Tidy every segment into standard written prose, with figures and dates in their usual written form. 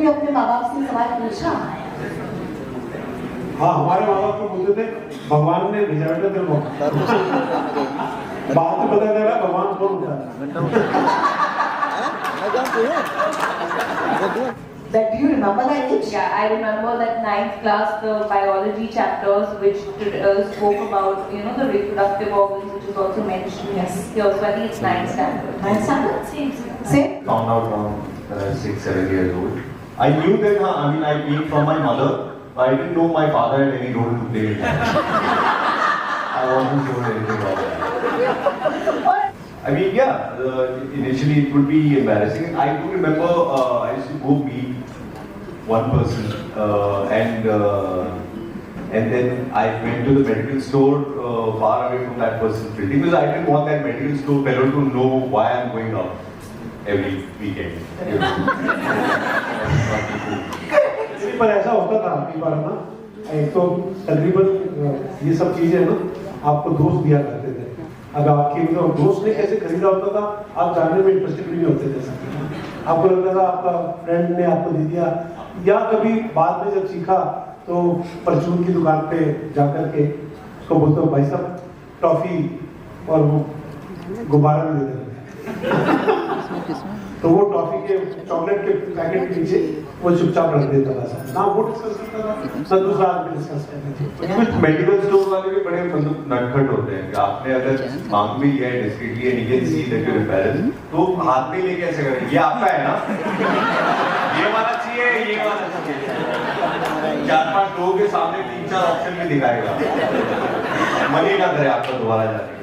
अपने माँ बाप से सवाल पूछा? हाँ, हमारे माँ बाप को बोलते थे भगवान ने भेजा बेटा तेरे को। बाद में पता चला भगवान कौन होता है। That do you remember that age? Yeah, I remember that 9th class, the biology chapters which spoke about, the reproductive organs, which is also mentioned here. So I think it's 9th standard. 9th standard? Same. Found out around 6-7 years old. I knew that, I came from my mother, but I didn't know my father had any role to play in that. I wasn't sure anything about that. Initially it would be embarrassing. I do remember I used to go meet one person and then I went to the medical store far away from that person's building because I didn't want that medical store fellow to know why I'm going out every weekend. पर ऐसा होता था कई बार ना, एक तो तकरीबन ये सब चीजें ना आपको दोस्त दिया करते थे। अब आपकी दोस्त ने कैसे खरीदा होता था आप जानने में इंटरेस्टेड भी नहीं होते थे। आपको लगता था आपका फ्रेंड ने आपको दे दिया, या कभी बाद में जब सीखा तो परचून की दुकान पे जाकर के उसको बोलते हो भाई साहब टॉफी और वो गुब्बारा भी दे देते। तो वो टॉफी के चॉकलेट के पैकेट के नीचे वो चुपचाप रख देता था। ना वो डिस्कस करता था ना दूसरा आदमी डिस्कस करता था। कुछ मेडिकल स्टोर वाले भी बड़े नटखट होते हैं कि आपने अगर मांग भी लिया है discreetly and you can see that you are embarrassed, तो हाथ में लेके ऐसे करें, ये आपका है ना, ये वाला चाहिए, ये वाला चाहिए। 4-5 लोगों के सामने 3-4 ऑप्शन भी दिखाएगा, मन ही ना करे आपका दोबारा जाने।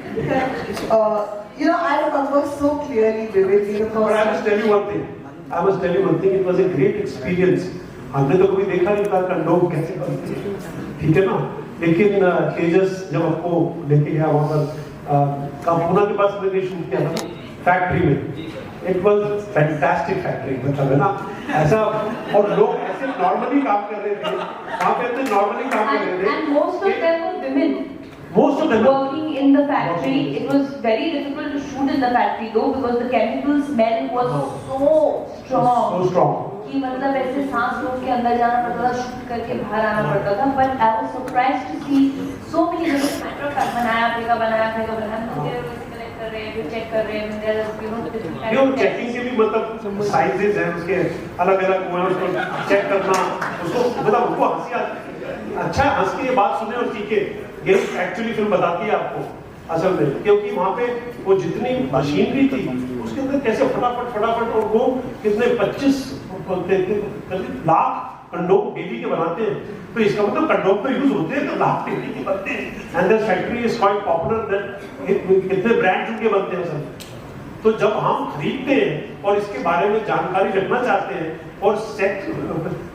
I remember so clearly, vividly the But I must tell you one thing. It was a great experience. हमने तो कभी देखा नहीं था कंडोम कैसे बनते हैं, ठीक है ना? लेकिन तेजस जब आपको लेके गया वहाँ पर कामपुना के पास मैंने शूट किया था फैक्ट्री में, इट वॉज फैंटास्टिक फैक्ट्री, मतलब है ना ऐसा, और लोग ऐसे नॉर्मली काम कर रहे थे वहाँ पे, ऐसे नॉर्मली काम कर रहे थे। And most of them were women. Most of them working in the factory. It was very difficult to shoot in the factory though because the chemical smell was so strong. So strong. कि मतलब ऐसे सांस रोक के अंदर जाना पड़ता था, शूट करके बाहर आना पड़ता था। But I was surprised to see so many different matter of fact बनाया, फेंका बनाया, कलेक्ट कर रहे हैं, फिर चेक कर रहे हैं, different चेकिंग के भी मतलब साइजेस हैं उसके अलग-अलग, उसको चेक करना, उसको मतलब उसको हंसी, अच्छा हंस के ये बात सुने और सीखे, ये एक्चुअली फिल्म बताती है आपको असल में, क्योंकि वहाँ पे वो जितनी मशीनरी थी उसके अंदर कैसे फटाफट और वो कितने 25 लाख कंडोम डेली के बनाते हैं, तो इसका मतलब कंडोम तो यूज होते हैं तो लाख डेली के बनते हैं। And this factory is quite popular, that कितने ब्रांड्स उनके बनते हैं सब। तो जब हम खरीदते हैं और इसके बारे में जानकारी रखना चाहते हैं और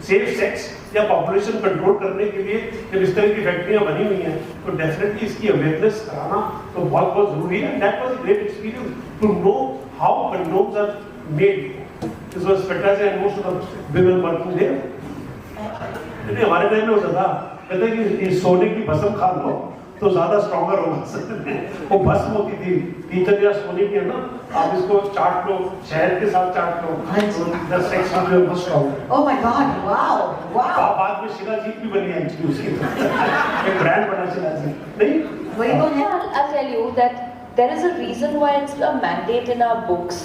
सेफ सेक्स या पॉपुलेशन कंट्रोल करने के लिए जब इस तरह की फैक्ट्रियां बनी हुई हैं तो डेफिनेटली इसकी अवेयरनेस कराना तो बहुत बहुत जरूरी है। That was a great experience to know how condoms are made. This was fantastic and most of the women working there. हमारे टाइम में होता था, कहते हैं कि ये सोने की भस्म खा लो तो ज्यादा स्ट्रॉन्गर होगा। वो भस्म होती थी पीतल या सोने की, है ना, आप इसको चाट लो, शहद के साथ चाट लो, the sex will be strong. Oh my god, wow. बाद में शिलाजीत भी बनी है उसकी, एक ब्रांड बना शिलाजीत नहीं वही तो है। I'll tell you that there is a reason why it's a mandate in our books.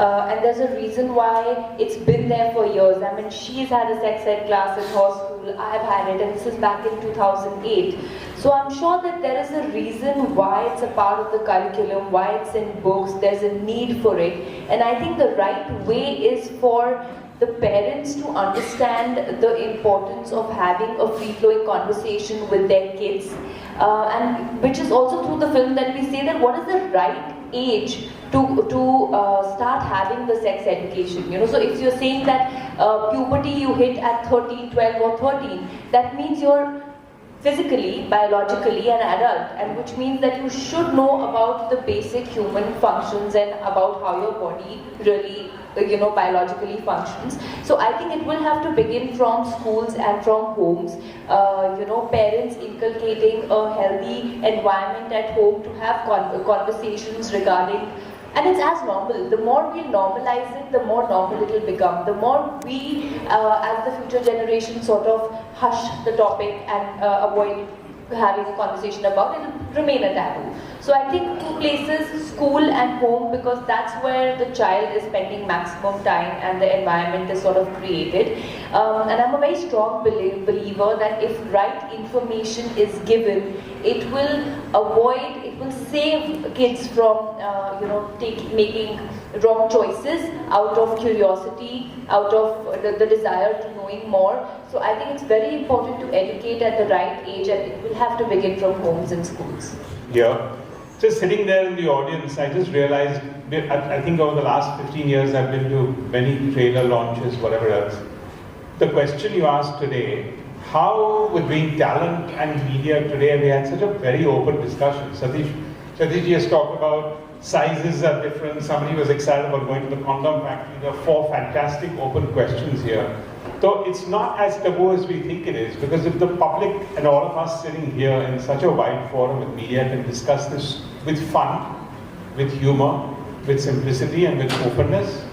And there's a reason why it's been there for years. I mean, she's had a sex ed class in her school, I've had it, and this is back in 2008. So I'm sure that there is a reason why it's a part of the curriculum, why it's in books, there's a need for it. And I think the right way is for the parents to understand the importance of having a free-flowing conversation with their kids. And which is also through the film that we say that what is the right age to start having the sex education. So if you're saying that puberty you hit at 13, 12 or 13, that means you're physically, biologically an adult, and which means that you should know about the basic human functions and about how your body really biologically functions. So I think it will have to begin from schools and from homes. Parents inculcating a healthy environment at home to have conversations regarding And it's as normal. The more we normalize it, the more normal it will become. The more we, as the future generation, sort of hush the topic and avoid having a conversation about it, will remain a taboo. So I think two places, school and home, because that's where the child is spending maximum time and the environment is sort of created. And I'm a very strong believer that if right information is given, it will save kids from making wrong choices out of curiosity, out of the desire to knowing more. So I think it's very important to educate at the right age, and it will have to begin from homes and schools. Yeah. Just sitting there in the audience, I just realized, I think over the last 15 years I've been to many trailer launches, whatever else. The question you asked today, how between talent and media today, we had such a very open discussion. Satish has talked about sizes are different. Somebody was excited about going to the condom factory. There are 4 fantastic open questions here. So it's not as taboo as we think it is, because if the public and all of us sitting here in such a wide forum with media can discuss this with fun, with humor, with simplicity and with openness,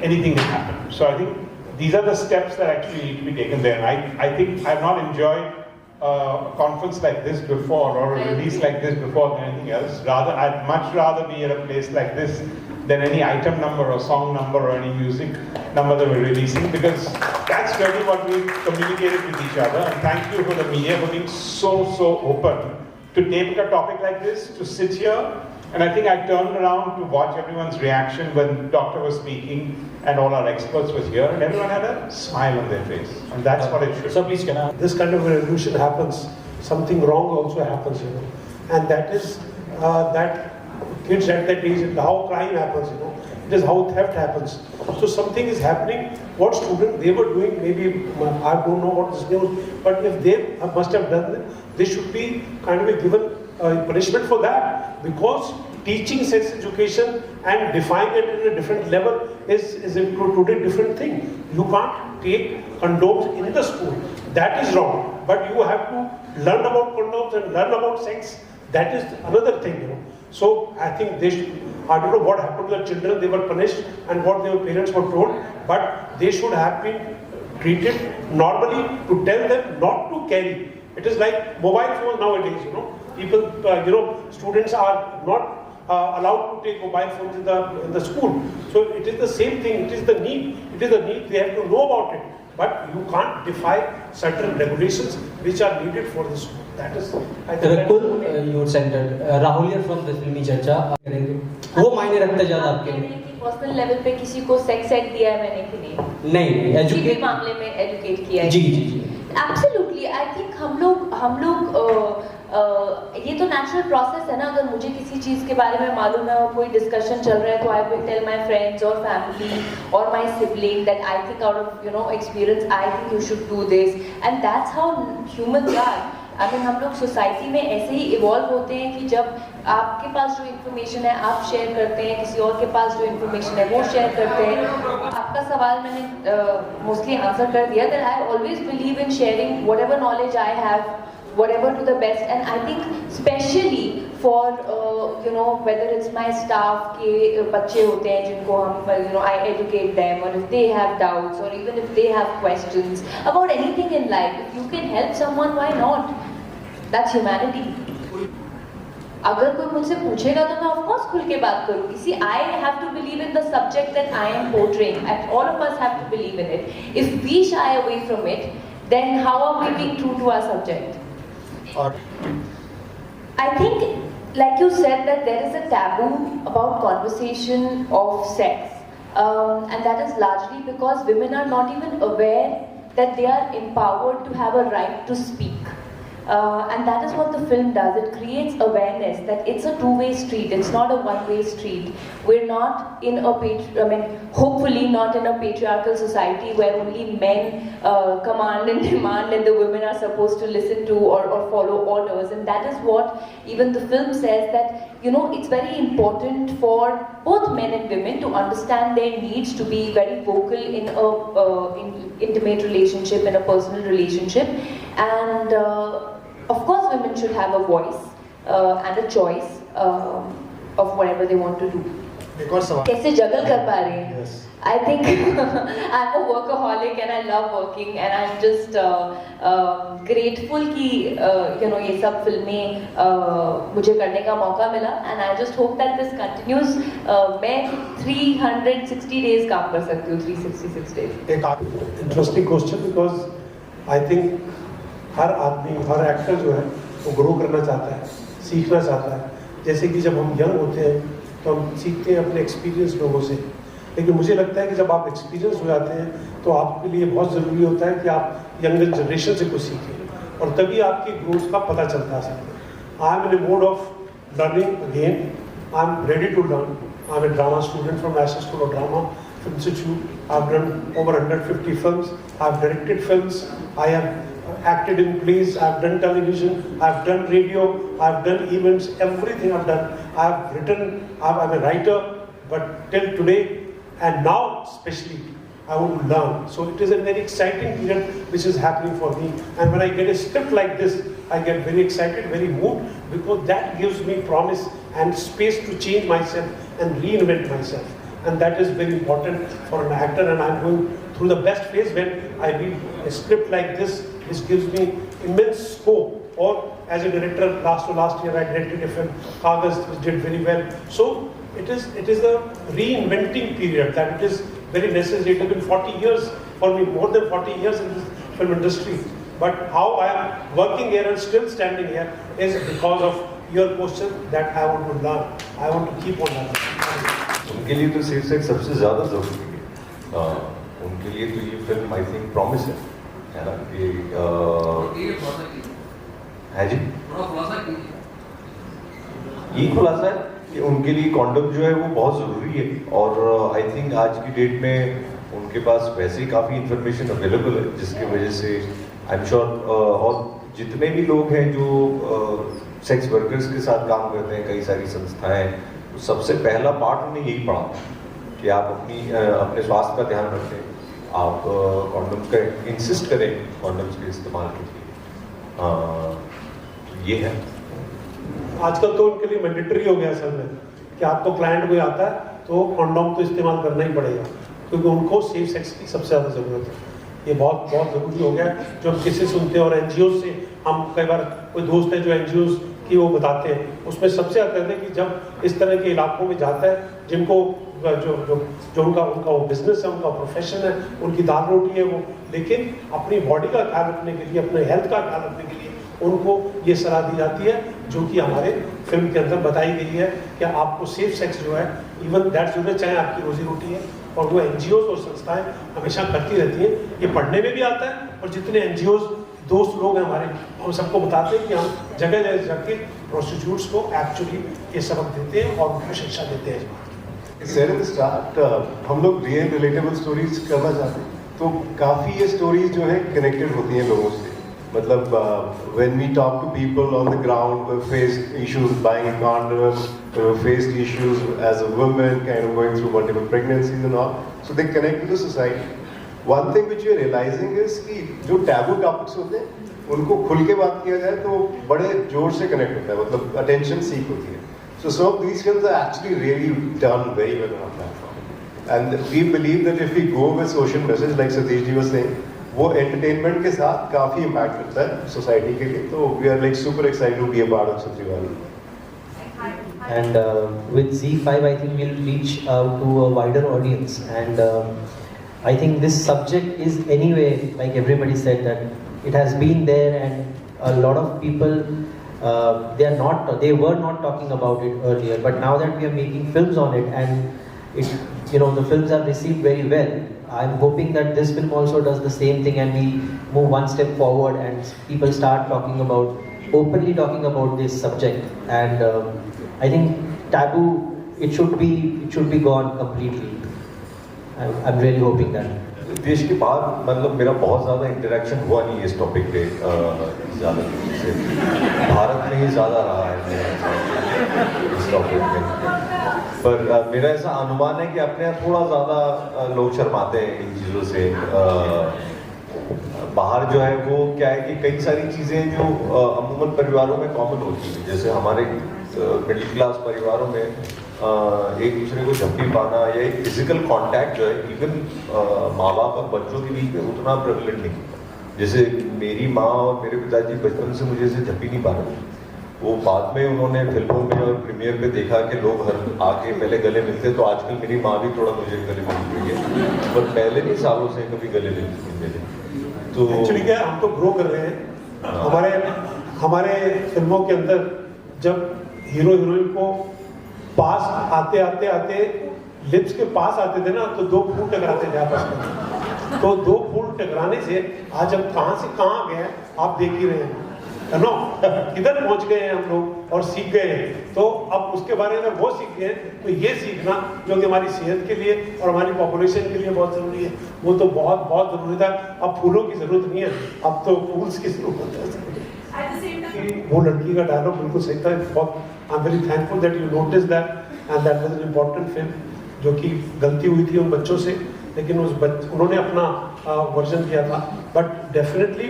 anything can happen. So I think these are the steps that actually need to be taken there. I think I've not enjoyed a conference like this before, or a release like this before, than anything else. I'd much rather be at a place like this than any item number or song number or any music number that we're releasing, because that's really what we've communicated with each other. And thank you for the media for being so open to take a topic like this, to sit here. And I think I turned around to watch everyone's reaction when the doctor was speaking and all our experts were here, and everyone had a smile on their face. And that's what it should. So please, can I? This kind of a revolution happens, something wrong also happens, and that is that kids at that age, how crime happens, it is how theft happens. So something is happening. What student they were doing, maybe I don't know what is news, but if they must have done it, they should be kind of given punishment for that, because teaching sex education and defining it at a different level is a totally different thing. You can't take condoms in the school. That is wrong. But you have to learn about condoms and learn about sex. That is another thing, So I think they should, I don't know what happened to the children, they were punished and what their parents were told, but they should have been treated normally, to tell them not to carry. It is like mobile phones nowadays, People, students are not allowed to take mobile phones in the school. So it is the same thing. It is the need. It is the need. They have to know about it. But you can't defy certain regulations which are needed for the school. That is, I think. Rakul, you centered. Rahul here from the Filmi Charcha. वो मायने रखता ज़्यादा आपके लिए? Personal level पे किसी को sex add दिया है मैंने कि नहीं? नहीं, एजुकेट मामले में एजुकेट किया है। जी। Absolutely, I think हम लोग ये तो नेचुरल प्रोसेस है ना। अगर मुझे किसी चीज़ के बारे में मालूम है और कोई डिस्कशन चल रहा है, तो I will tell my friends और फैमिली और my sibling that I think out of experience I think you should do this, and that's how humans are. अगर हम लोग सोसाइटी में ऐसे ही इवॉल्व होते हैं कि जब आपके पास जो इन्फॉर्मेशन है आप शेयर करते हैं, किसी और के पास जो इन्फॉर्मेशन है वो शेयर करते हैं। आपका सवाल मैंने मोस्टली आंसर कर दिया that I always believe in sharing whatever knowledge I have, whatever to the best, and I think especially for whether it's my staff के बच्चे होते हैं जिनको हम I educate them, or if they have doubts or even if they have questions about anything in life, if you can help someone, why not? That's humanity. अगर कोई मुझसे पूछेगा तो मैं of course खुल के बात करूँगी। See, I have to believe in the subject that I am portraying, and all of us have to believe in it. If we shy away from it, then how are we being true to our subject? I think, like you said, that there is a taboo about conversation of sex, and that is largely because women are not even aware that they are empowered to have a right to speak. And that is what the film does. It creates awareness that it's a two-way street. It's not a one-way street. We're not in a hopefully not in a patriarchal society where only men command and demand and the women are supposed to listen to or follow orders. And that is what even the film says, that it's very important for both men and women to understand their needs, to be very vocal in a intimate relationship, in a personal relationship, and of course women should have a voice and a choice of whatever they want to do. एक और सवाल कैसे जगल कर पा रही हैं? Yes. I think I'm a workaholic and I love working and I'm just grateful कि ये सब फिल्में मुझे करने का मौका मिला and I just hope that this continues. मैं 360 days काम कर सकती हूँ, 366 days. एक interesting question because I think हर आदमी, हर एक्टर जो है वो ग्रो करना चाहता है, सीखना चाहता है. जैसे कि जब हम यंग होते हैं तो हम सीखते हैं अपने एक्सपीरियंस लोगों से, लेकिन मुझे लगता है कि जब आप एक्सपीरियंस हो जाते हैं तो आपके लिए बहुत ज़रूरी होता है कि आप यंगर जनरेशन से कुछ सीखें और तभी आपकी ग्रोथ का पता चलता है. I am in a mode of learning again. I am ready to learn. I am a drama student from National School of Drama Film Institute. I've done over 150 films. I've directed films. I have acted in plays. I've done television. I've done radio. I've done events. Everything I've done. I've written. I'm a writer. But till today, and now especially, I want to learn. So it is a very exciting period which is happening for me. And when I get a script like this, I get very excited, very moved, because that gives me promise and space to change myself and reinvent myself. And that is very important for an actor, and I'm going through the best phase when I read a script like this, which gives me immense scope. Or as a director, last year I directed a film, Kagaz, which did very well. So it is a reinventing period that it is very necessary. It has been 40 years for me, more than 40 years in this film industry. But how I am working here and still standing here is because of your question that I want to learn. I want to keep on learning. उनके लिए तो safe sex सबसे ज़्यादा ज़रूरी है. उनके लिए तो ये फिल्म आई थिंक प्रॉमिस है ना कि है जी, ये खुलासा है कि उनके लिए कॉन्डम जो है वो बहुत ज़रूरी है. और आई थिंक आज की डेट में उनके पास वैसे ही काफ़ी इंफॉर्मेशन अवेलेबल है, जिसकी वजह से आई एम श्योर और जितने भी लोग हैं जो सेक्स वर्कर्स के साथ काम करते हैं, कई सारी संस्थाएं, सबसे पहला पार्ट उन्हें यही पढ़ा कि आप अपने स्वास्थ्य का ध्यान रखें, आप कॉन्डम का इंसिस्ट करें कॉन्डम्स के इस्तेमाल के लिए. ये है आजकल तो उनके लिए मैंडेटरी हो गया असल में कि आपको क्लाइंट कोई आता है तो कॉन्डोम तो इस्तेमाल करना ही पड़ेगा, क्योंकि उनको सेफ सेक्स की सबसे ज़्यादा ज़रूरत है. ये बहुत बहुत ज़रूरी हो गया है. जो हम किसी सुनते हैं और एनजीओ से हम कई बार कोई दोस्त है जो एनजीओ की वो बताते हैं, उसमें सबसे आता है कि जब इस तरह के इलाकों में जाता है जिनको जो उनका वो बिजनेस है, उनका प्रोफेशन है, उनकी दाल रोटी है वो, लेकिन अपनी बॉडी का ख्याल रखने के लिए, अपने हेल्थ का ख्याल रखने के लिए उनको ये सलाह दी जाती है, जो कि हमारे फिल्म के अंदर बताई गई है कि आपको सेफ सेक्स जो है, इवन दैट जो है चाहे आपकी रोजी रोटी है, और वो एनजीओ और संस्थाएं हमेशा करती रहती हैं. ये पढ़ने में भी आता है, और जितने एनजीओ दोस्त लोग हैं हमारे, हम सबको बताते हैं कि हम जगह जगह जाके प्रोस्टिट्यूट्स को एक्चुअली ये सबक देते हैं और उनको शिक्षा देते हैं. स्टार्ट हम लोग रियल रिलेटेबल स्टोरीज करना चाहते हैं, तो काफ़ी ये स्टोरीज जो है कनेक्टेड होती हैं लोगों से. मतलब when we talk to people on the ground who face issues buying a condom, who faced issues as a woman kind of going through multiple pregnancies and all, so they connect to the society. One thing which we are realizing is कि जो taboo topics होते हैं उनको खुल के बात किया जाए तो बड़े जोर से कनेक्ट होता है, मतलब अटेंशन सीख होती है. So some of these films are actually really done very well on our platform, and we believe that if we go with social message like Satish ji was saying, वो entertainment के साथ काफ़ी impact करता है society के लिए. तो we are like super excited to be a part of Chhatriwali. And with Z5, I think we'll reach out to a wider audience. And I think this subject is anyway, like everybody said, that it has been there, and a lot of people they were not talking about it earlier. But now that we are making films on it, and the films are received very well. I'm hoping that this film also does the same thing, and we move one step forward, and people start openly talking about this subject. And I think taboo, it should be gone completely. I'm really hoping that. देश के बाहर मतलब मेरा बहुत ज़्यादा interaction हुआ नहीं इस टॉपिक पे, ज़्यादा से भारत में ही ज़्यादा रहा है मेरा इस टॉपिक में. पर मेरा ऐसा अनुमान है कि अपने यहाँ थोड़ा ज़्यादा लोग शर्माते हैं इन चीज़ों से. बाहर जो है वो क्या है कि कई सारी चीज़ें जो अमूमन परिवारों में कॉमन होती हैं, जैसे हमारे मिडिल क्लास परिवारों में एक दूसरे को झप्पी पाना या एक फिजिकल कांटेक्ट जो है इवन माँ बाप और बच्चों के बीच में उतना प्रेवलेंट नहीं। जैसे मेरी माँ और मेरे पिताजी बचपन से मुझे ऐसे झप्पी नहीं पा रहे, वो बाद में उन्होंने फिल्मों में और प्रीमियर पे देखा कि लोग हर आके पहले गले मिलते, तो आजकल मेरी माँ भी थोड़ा मुझे गले मिल रही है, पर पहले नहीं, सालों से कभी गले मिलती मेरे। तो एक्चुअली क्या हम तो ग्रो कर रहे हैं, हमारे फिल्मों के अंदर जब हीरो हीरोइन को पास आते आते आते लिप्स के पास आते थे ना, तो 2 फूल टकराते थे आपस में। तो 2 फूल टकराने से आज हम कहाँ से कहाँ गए आप देख ही रहे हैं, है ना, किधर पहुंच गए हैं हम लोग और सीख गए हैं। तो अब उसके बारे में वो सीख गए, तो ये सीखना जो कि हमारी सेहत के लिए और हमारी पॉपुलेशन के लिए बहुत जरूरी है, वो तो बहुत बहुत जरूरी था। अब फूलों की जरूरत नहीं है, अब तो फूल्स की जरूरत है। वो लड़की का डायलॉग बिल्कुल सही था। I am very thankful that you notice that and that was an important film, जो कि गलती हुई थी उन बच्चों से, लेकिन उन्होंने अपना वर्जन किया था, बट डेफिनेटली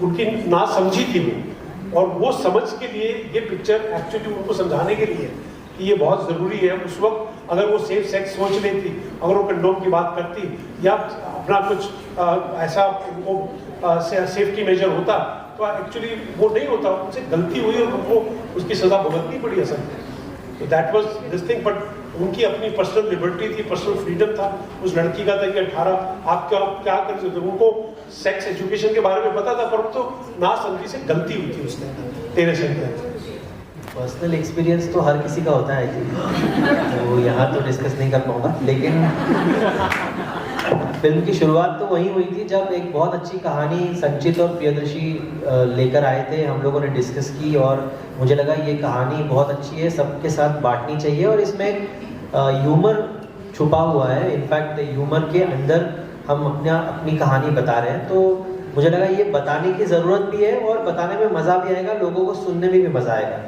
उनकी ना समझी थी वो, और वो समझ के लिए ये पिक्चर एक्चुअली उनको समझाने के लिए कि ये बहुत ज़रूरी है। उस वक्त अगर वो सेफ सेक्स सोच लेती, अगर वो कंडोम की बात करती या अपना कुछ ऐसा उनको सेफ्टी मेजर होता, तो एक्चुअली वो नहीं होता। उनसे गलती हुई और उनको उसकी सज़ा भुगतनी पड़ी असल में। तो that was this thing, but उनकी अपनी पर्सनल लिबर्टी थी, पर्सनल फ्रीडम था। उस लड़की का था कि 18 आप क्या कर सकते हो, उनको सेक्स एजुकेशन के बारे में पता था, पर तो ना समझी से गलती हुई थी उसने 13 साल के। पर्सनल एक्सपीरियंस तो हर किसी का होता है जी, तो यहाँ तो डिस्कस नहीं कर पाऊंगा, लेकिन फिल्म की शुरुआत तो वहीं हुई थी जब एक बहुत अच्छी कहानी संचित और प्रियदर्शी लेकर आए थे, हम लोगों ने डिस्कस की और मुझे लगा ये कहानी बहुत अच्छी है, सबके साथ बांटनी चाहिए और इसमें ह्यूमर छुपा हुआ है। इनफैक्ट ह्यूमर के अंदर हम अपनी कहानी बता रहे हैं, तो मुझे लगा ये बताने की ज़रूरत भी है और बताने में मज़ा भी आएगा, लोगों को सुनने में भी मज़ा आएगा।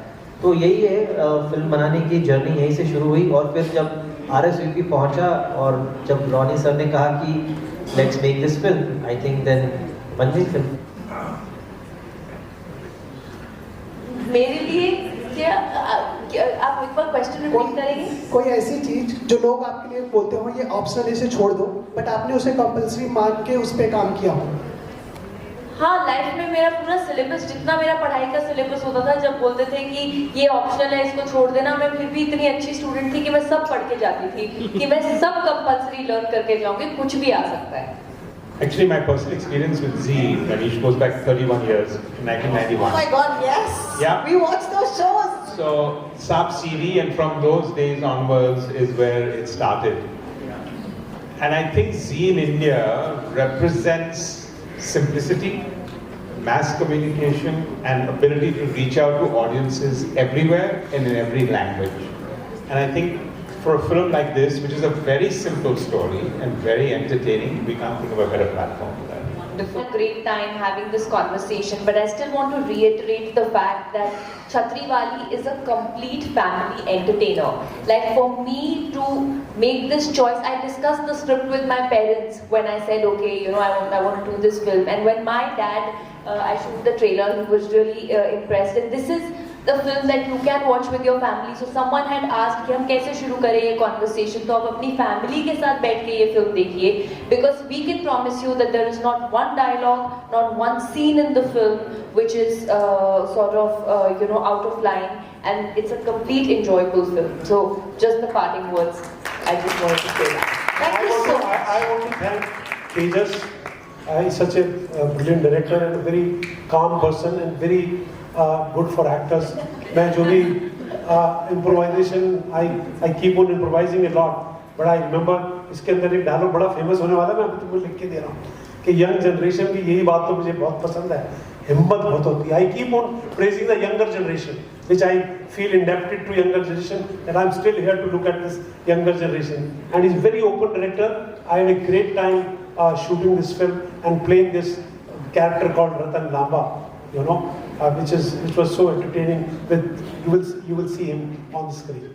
तो यही है, फिल्म बनाने की जर्नी यहीं से शुरू हुई और फिर जब RSVP पहुंचा और जब रॉनी सर ने कहा कि let's make this film, I think then बन गई फिल्म। मेरे लिए क्या आप एक बार क्वेश्चन रिपीट करेंगे? कोई ऐसी चीज जो लोग आपके लिए बोलते हो ये ऑप्शनल, इसे छोड़ दो, बट आपने उसे कंपल्सरी मान के उस पर काम किया हो? हाँ, लाइफ में मेरा पूरा सिलेबस, जितना मेरा पढ़ाई का सिलेबस होता था, जब बोलते थे कि ये ऑप्शनल है, इसको छोड़ देना, मैं फिर भी इतनी अच्छी स्टूडेंट थी कि मैं सब पढ़ के जाती थी कि मैं सब कंपल्सरी लर्न करके जाऊंगी, कुछ भी आ सकता है। Actually, my personal experience with Z, Manish, goes back 31 years, 1991. Oh my God, yes! Yeah. We watched those shows! So, Sab CD, and from those days onwards is where it started. And I think Z in India represents simplicity, mass communication, and ability to reach out to audiences everywhere and in every language. And I think for a film like this, which is a very simple story and very entertaining, we can't think of a better platform for that. Wonderful, great time having this conversation, but I still want to reiterate the fact that Chhatriwali is a complete family entertainer. Like, for me to make this choice, I discussed the script with my parents when I said, okay, you know, I want to do this film. And when my dad, I showed the trailer, he was really impressed. And this is the film that you can watch with your family. So someone had asked कि हम कैसे शुरू करें ये conversation, तो आप अपनी family के साथ बैठ के ये film देखिए, because we can promise you that there is not one dialogue, not one scene in the film which is sort of you know, out of line, and it's a complete enjoyable film. So just the parting words, I just wanted to say that. Thank you so much. I want to thank Tejas. He's such a brilliant director and a very calm person and very good for actors. मैं जो भी improvisation, I keep on improvising a lot, but I remember इसके अंदर एक dialogue बड़ा famous होने वाला है, मैं तुमको लिख के दे रहा हूँ कि यंग जनरेशन की यही बात तो मुझे बहुत पसंद है, हिम्मत बहुत होती है. I keep on praising the younger generation, which I feel indebted to younger generation, and I'm still here to look at this younger generation. And he's very open director. I had a great time shooting this film and playing this character called Ratan Lamba, you know, which was so entertaining. You will see him on the screen.